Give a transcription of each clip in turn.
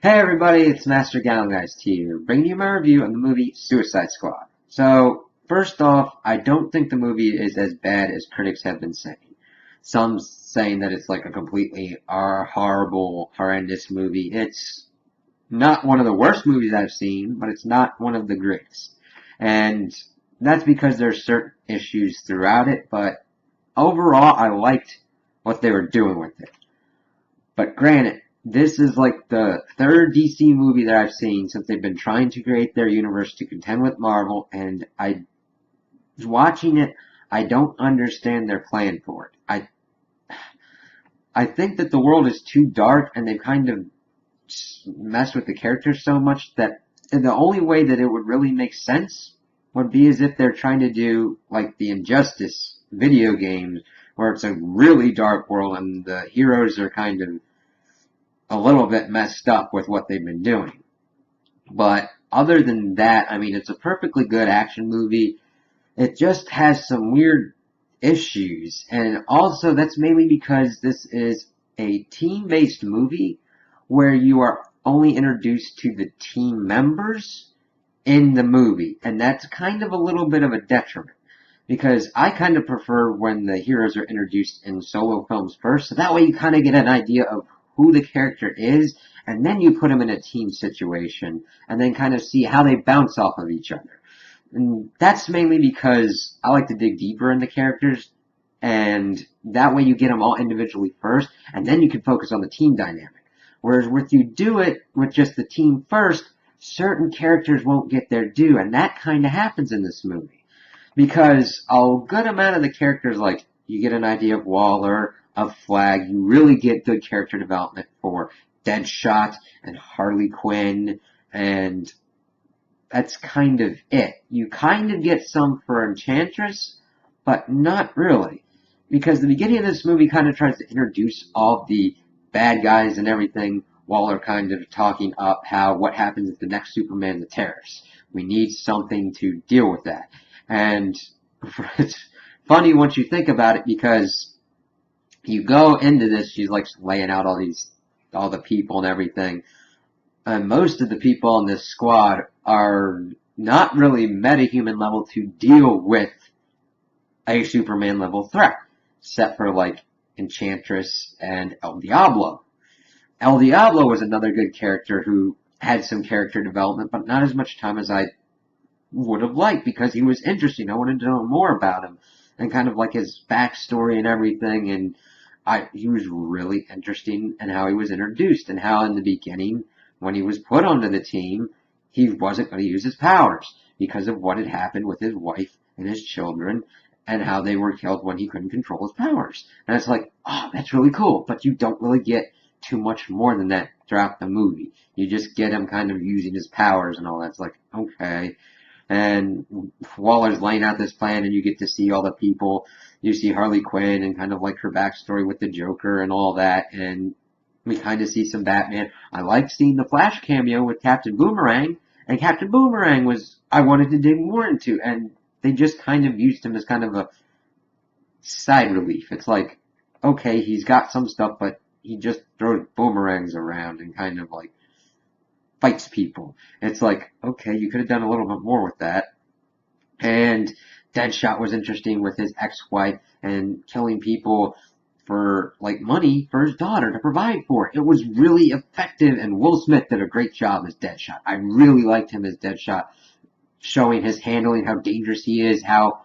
Hey everybody, it's Master Gallengeist here, bringing you my review of the movie Suicide Squad. So, first off, I don't think the movie is as bad as critics have been saying. Some saying that it's like a completely horrible, horrendous movie. It's not one of the worst movies I've seen, but it's not one of the greatest. And that's because there's certain issues throughout it, but overall I liked what they were doing with it. But granted, this is like the third DC movie that I've seen since they've been trying to create their universe to contend with Marvel, and I watching it, I don't understand their plan for it. I think that the world is too dark, and they've kind of messed with the characters so much that the only way that it would really make sense would be as if they're trying to do like the Injustice video games, where it's a really dark world and the heroes are kind of a little bit messed up with what they've been doing. But other than that, I mean, it's a perfectly good action movie. It just has some weird issues. And also, that's mainly because this is a team-based movie where you are only introduced to the team members in the movie. And that's kind of a little bit of a detriment. Because I kind of prefer when the heroes are introduced in solo films first, so that way you kind of get an idea of who the character is, and then you put them in a team situation, and then kind of see how they bounce off of each other. And that's mainly because I like to dig deeper in the characters, and that way you get them all individually first, and then you can focus on the team dynamic. Whereas if you do it with just the team first, certain characters won't get their due, and that kind of happens in this movie. Because a good amount of the characters, like, you get an idea of Waller, of Flag, you really get good character development for Deadshot and Harley Quinn, and that's kind of it. You kind of get some for Enchantress, but not really. Because the beginning of this movie kind of tries to introduce all the bad guys and everything, Waller kind of talking up how what happens if the next Superman the terrorist. We need something to deal with that. And it's funny once you think about it because you go into this, she's like laying out all the people and everything. And most of the people on this squad are not really metahuman level to deal with a Superman level threat, except for like Enchantress and El Diablo. El Diablo was another good character who had some character development, but not as much time as I would have liked because he was interesting. I wanted to know more about him and kind of like his backstory and everything. And he was really interesting in how he was introduced and how in the beginning, when he was put onto the team, he wasn't going to use his powers because of what had happened with his wife and his children and how they were killed when he couldn't control his powers. And it's like, oh, that's really cool, but you don't really get too much more than that throughout the movie. You just get him kind of using his powers and all that. It's like, okay. And Waller's laying out this plan, and you get to see all the people. You see Harley Quinn and kind of like her backstory with the Joker and all that, and we kind of see some Batman. I liked seeing the Flash cameo with Captain Boomerang, and Captain Boomerang was I wanted to dig more into, and they just kind of used him as kind of a side relief. It's like, okay, he's got some stuff, but he just throws boomerangs around and kind of like fights people. It's like, okay, you could have done a little bit more with that. And Deadshot was interesting with his ex-wife and killing people for like money for his daughter to provide for. It was really effective, and Will Smith did a great job as Deadshot. I really liked him as Deadshot, showing his handling, how dangerous he is, how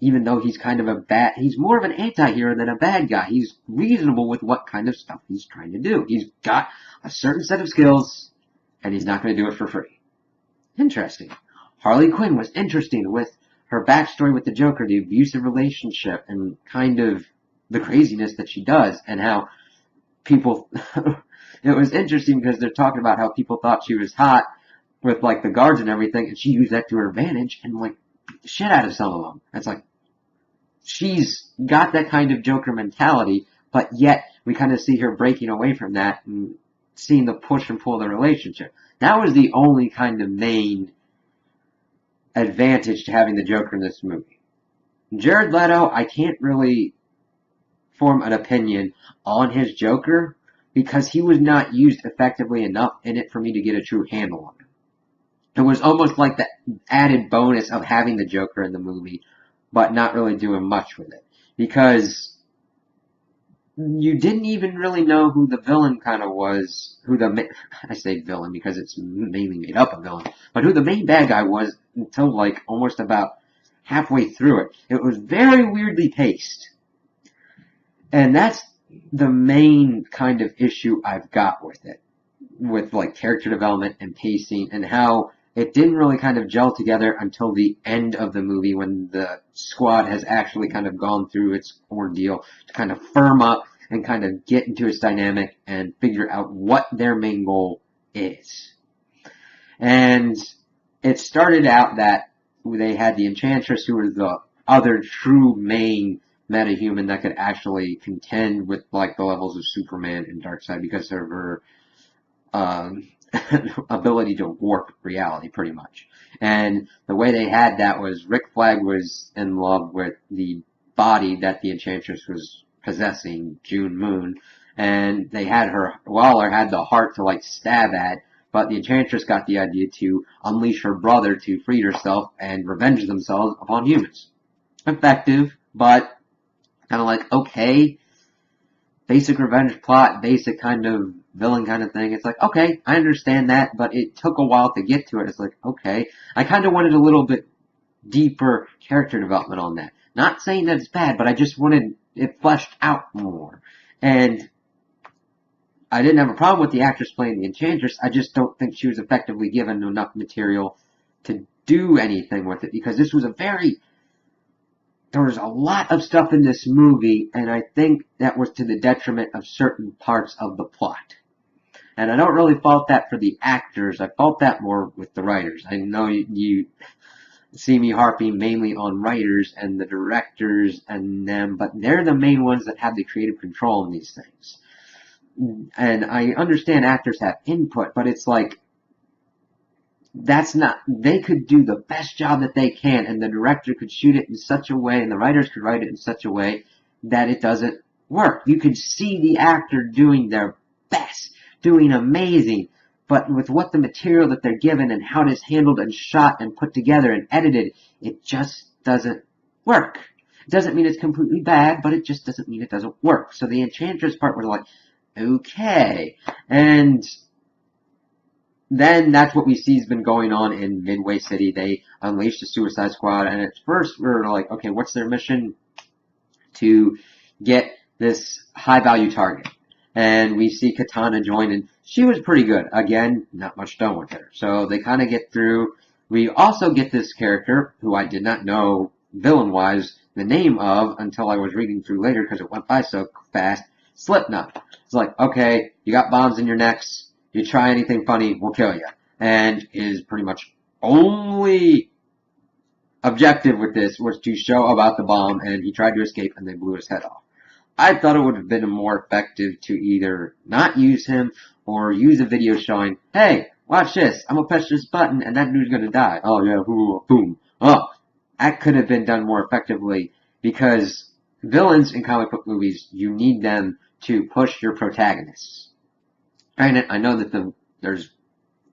even though he's kind of he's more of an anti-hero than a bad guy. He's reasonable with what kind of stuff he's trying to do. He's got a certain set of skills, and he's not going to do it for free. Interesting. Harley Quinn was interesting with her backstory with the Joker, the abusive relationship, and kind of the craziness that she does, and how people... It was interesting because they're talking about how people thought she was hot with, like, the guards and everything, and she used that to her advantage and, like, beat the shit out of some of them. It's like, she's got that kind of Joker mentality, but yet we kind of see her breaking away from that and seeing the push and pull of the relationship. That was the only kind of main advantage to having the Joker in this movie. Jared Leto, I can't really form an opinion on his Joker because he was not used effectively enough in it for me to get a true handle on him. It was almost like the added bonus of having the Joker in the movie, but not really doing much with it. Because you didn't even really know who the villain kind of was, I say villain because it's mainly made up of villain, but who the main bad guy was until like almost about halfway through it. It was very weirdly paced. And that's the main kind of issue I've got with it. With like character development and pacing and how it didn't really kind of gel together until the end of the movie when the squad has actually kind of gone through its ordeal to kind of firm up and kind of get into its dynamic and figure out what their main goal is. And it started out that they had the Enchantress, who was the other true main metahuman that could actually contend with like the levels of Superman and Darkseid because of her ability to warp reality, pretty much. And the way they had that was Rick Flag was in love with the body that the Enchantress was possessing, June Moon, and they had Waller had the heart to like stab at, but the Enchantress got the idea to unleash her brother to free herself and revenge themselves upon humans. Effective, but kind of like, okay, basic revenge plot, basic kind of villain kind of thing. It's like, okay, I understand that, but it took a while to get to it. It's like, okay, I kind of wanted a little bit deeper character development on that. Not saying that it's bad, but I just wanted it fleshed out more. And I didn't have a problem with the actress playing the Enchantress. I just don't think she was effectively given enough material to do anything with it, because this was there was a lot of stuff in this movie, and I think that was to the detriment of certain parts of the plot. And I don't really fault that for the actors. I fault that more with the writers. I know you see me harping mainly on writers and the directors and them, but they're the main ones that have the creative control in these things. And I understand actors have input, but it's like, they could do the best job that they can, and the director could shoot it in such a way, and the writers could write it in such a way that it doesn't work. You could see the actor doing their best, doing amazing, but with what the material that they're given and how it is handled and shot and put together and edited, it just doesn't work. It doesn't mean it's completely bad, but it just doesn't mean it doesn't work. So the Enchantress part was like, okay. And then that's what we see has been going on in Midway City. They unleashed the Suicide Squad, and at first we were like, okay, what's their mission? To get this high-value target. And we see Katana join, and she was pretty good. Again, not much done with her. So they kind of get through. We also get this character, who I did not know, villain-wise, the name of until I was reading through later because it went by so fast, Slipknot. It's like, okay, you got bombs in your necks. You try anything funny, we'll kill you. And his pretty much only objective with this was to show about the bomb, and he tried to escape, and they blew his head off. I thought it would have been more effective to either not use him or use a video showing, hey, watch this, I'm gonna push this button, and that dude's gonna die. Oh yeah, boom. Oh, that could have been done more effectively, because villains in comic book movies, you need them to push your protagonists. Granted, I know that there's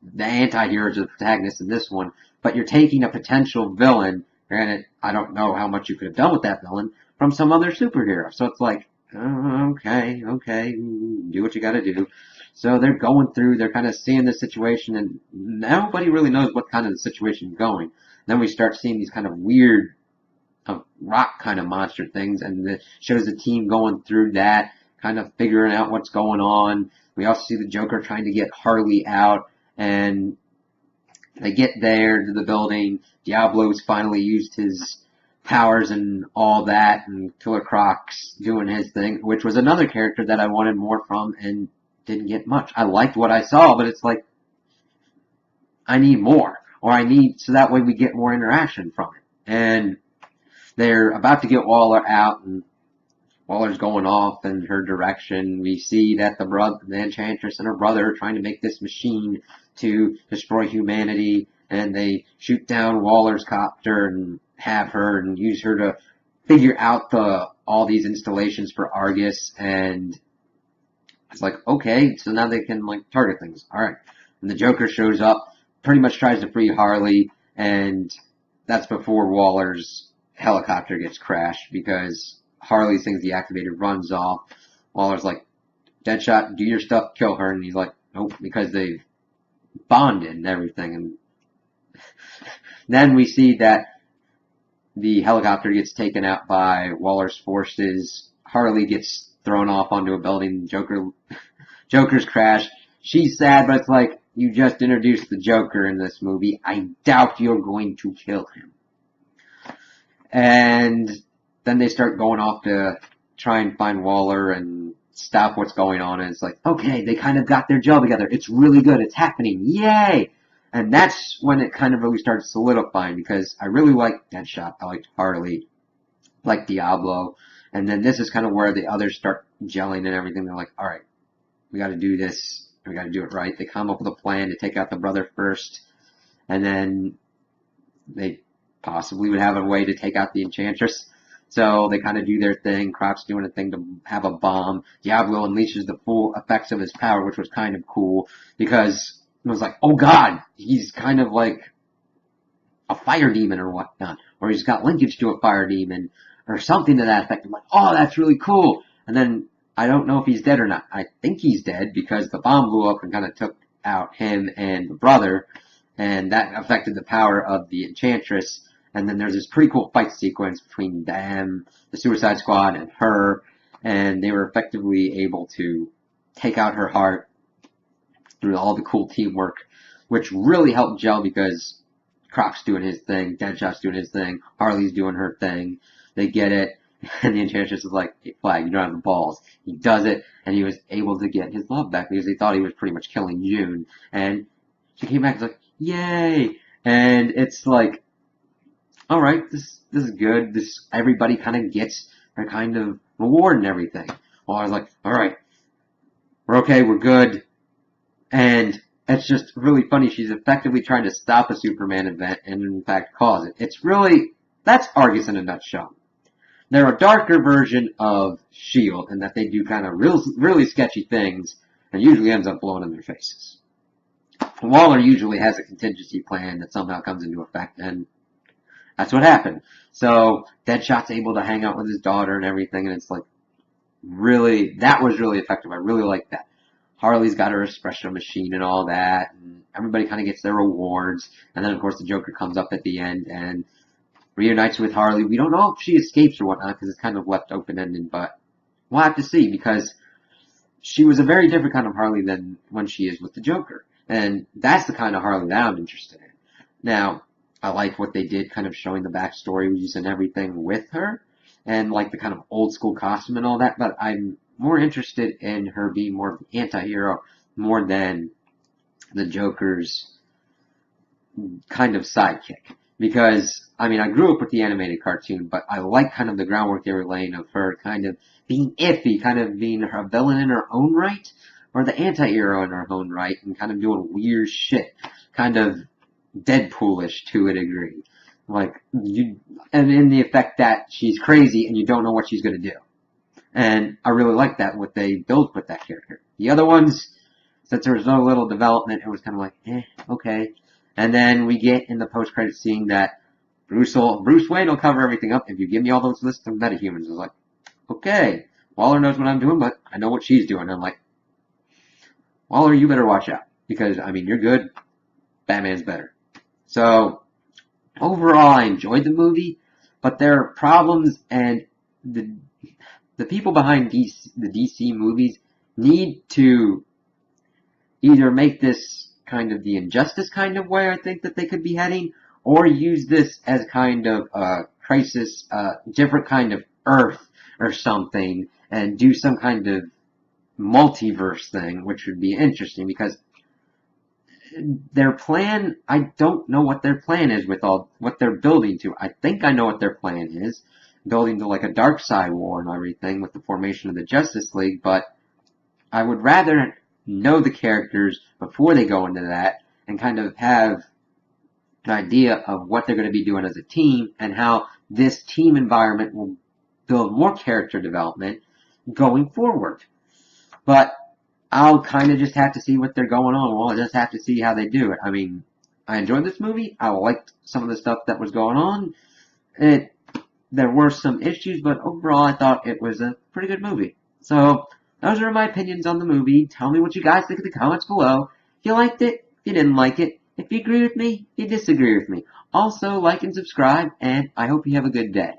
the anti-heroes are the protagonists in this one, but you're taking a potential villain, granted, I don't know how much you could have done with that villain, from some other superhero. So it's like, okay, do what you gotta do. So they're going through, they're kind of seeing the situation, and nobody really knows what kind of the situation is going. Then we start seeing these kind of weird rock kind of monster things, and it shows the team going through that, kind of figuring out what's going on. We also see the Joker trying to get Harley out, and they get there to the building. Diablo's finally used his powers and all that, and Killer Croc's doing his thing, which was another character that I wanted more from and didn't get much. I liked what I saw, but it's like, I need more. So that way we get more interaction from it. And they're about to get Waller out, and Waller's going off in her direction. We see that the Enchantress and her brother are trying to make this machine to destroy humanity, and they shoot down Waller's copter and have her and use her to figure out all these installations for Argus, and It's like, okay, so now they can like target things. All right. And the Joker shows up, pretty much tries to free Harley, and that's before Waller's helicopter gets crashed because Harley thinks deactivated, runs off. Waller's like, Deadshot, do your stuff, kill her. And he's like, nope, because they've bonded and everything. And then we see that the helicopter gets taken out by Waller's forces. Harley gets thrown off onto a building. Joker's crashed. She's sad, but it's like, you just introduced the Joker in this movie. I doubt you're going to kill him. And then they start going off to try and find Waller and stop what's going on. And it's like, okay, they kind of got their job together. It's really good. It's happening. Yay! And that's when it kind of really started solidifying, because I really liked Deadshot. I liked Harley. Like Diablo. And then this is kind of where the others start gelling and everything. They're like, alright, we gotta do this. We gotta do it right. They come up with a plan to take out the brother first. And then they possibly would have a way to take out the Enchantress. So they kind of do their thing. Croc's doing a thing to have a bomb. Diablo unleashes the full effects of his power, which was kind of cool. Because it was like, oh god, he's kind of like a fire demon or whatnot. Or he's got linkage to a fire demon. Or something to that effect. I'm like, oh, that's really cool. And then I don't know if he's dead or not. I think he's dead because the bomb blew up and kind of took out him and the brother, and that affected the power of the Enchantress. And then there's this pretty cool fight sequence between them, the Suicide Squad, and her, and they were effectively able to take out her heart through all the cool teamwork, which really helped gel because Croc's doing his thing, Deadshot's doing his thing, Harley's doing her thing. They get it, and the Enchantress is like, hey, Flag, you don't have the balls. He does it, and he was able to get his love back because he thought he was pretty much killing June. And she came back and was like, yay! And it's like, alright, this is good. Everybody kind of gets their kind of reward and everything. Well, I was like, alright, we're okay, we're good. And it's just really funny. She's effectively trying to stop a Superman event and in fact cause it. It's really, that's Argus in a nutshell. They're a darker version of S.H.I.E.L.D. in that they do kind of really sketchy things and usually ends up blowing in their faces. Waller usually has a contingency plan that somehow comes into effect, and that's what happened. So Deadshot's able to hang out with his daughter and everything, and it's like, really, that was really effective. I really like that. Harley's got her espresso machine and all that, and everybody kind of gets their rewards, and then of course the Joker comes up at the end and reunites with Harley. We don't know if she escapes or whatnot because it's kind of left open-ended, but we'll have to see because she was a very different kind of Harley than when she is with the Joker. And that's the kind of Harley that I'm interested in. Now, I like what they did kind of showing the backstories and everything with her and like the kind of old school costume and all that, but I'm more interested in her being more of an anti-hero more than the Joker's kind of sidekick. Because, I mean, I grew up with the animated cartoon, but I like kind of the groundwork they were laying of her kind of being iffy, kind of being a villain in her own right, or the anti-hero in her own right, and kind of doing weird shit. Kind of Deadpoolish to a degree. Like, and in the effect that she's crazy and you don't know what she's gonna do. And I really like that, what they built with that character. The other ones, since there was no little development, it was kind of like, okay. And then we get in the post-credit scene that Bruce Wayne will cover everything up if you give me all those lists of metahumans. I was like, okay, Waller knows what I'm doing, but I know what she's doing. And I'm like, Waller, you better watch out. Because, I mean, you're good. Batman's better. So, overall, I enjoyed the movie, but there are problems, and the people behind the DC movies need to either make this kind of the Injustice kind of way I think that they could be heading, or use this as kind of a crisis, different kind of Earth or something, and do some kind of multiverse thing, which would be interesting, because their plan, I don't know what their plan is with all what they're building to. I think I know what their plan is, building to like a Darkseid war and everything with the formation of the Justice League, but I would rather know the characters before they go into that and kind of have an idea of what they're going to be doing as a team and how this team environment will build more character development going forward. But I'll kind of just have to see what they're going on. Well, I'll just have to see how they do it. I mean, I enjoyed this movie. I liked some of the stuff that was going on. There were some issues, but overall I thought it was a pretty good movie. So, those are my opinions on the movie. Tell me what you guys think in the comments below. If you liked it, if you didn't like it, if you agree with me, if you disagree with me. Also, like and subscribe, and I hope you have a good day.